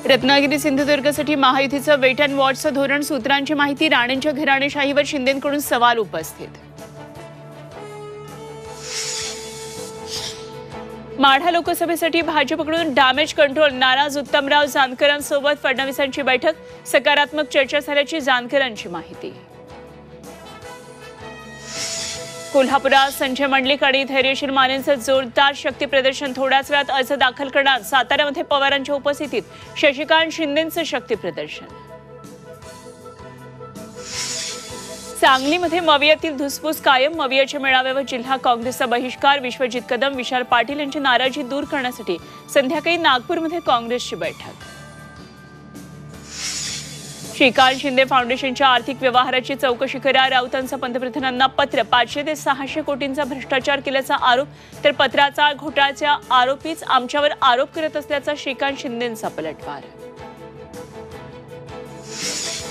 Ratnagiri सिंधुदुर्गसाठी महायुतीचं weight and वॉचचं धोरण, सूत्रांची माहिती, राणेंच्या घराणेशाहीवर शिंदेंकडून सवाल उपस्थित. माढा लोकसभेसाठी भाजपकडून डॅमेज कंट्रोल, नाराज उत्तमराव जानकरांसोबत फडणवीसांची बैठक, सकारात्मक चर्चा झाल्याची जानकरांची माहिती. कोल्हापुरात संजय मंडलिक आणि धैर्यशील मानेंचं जोरदार शक्ती प्रदर्शन, थोड्याच वेळात अर्ज दाखल करणार. साताऱ्यामध्ये पवारांच्या उपस्थितीत शशिकांत शिंदेंचं शक्ती प्रदर्शन. सांगलीमध्ये मवियातील धुसफूस कायम, मवियाच्या मेळाव्यावर जिल्हा काँग्रेसचा बहिष्कार. विश्वजित कदम, विशाल पाटील यांची नाराजी दूर करण्यासाठी संध्याकाळी नागपूरमध्ये काँग्रेसची बैठक. श्रीकांत शिंदे फाउंडेशनच्या आर्थिक व्यवहाराची चौकशी करा. राऊतांचं पंतप्रधानांना पत्र, 500 ते 600 कोटींचा भ्रष्टाचार केल्याचा आरोप, तर पत्राचा घोटाळ्याच्या आरोपीच आमच्यावर आरोप करत असल्याचा श्रीकांत शिंदेंचा पलटवार.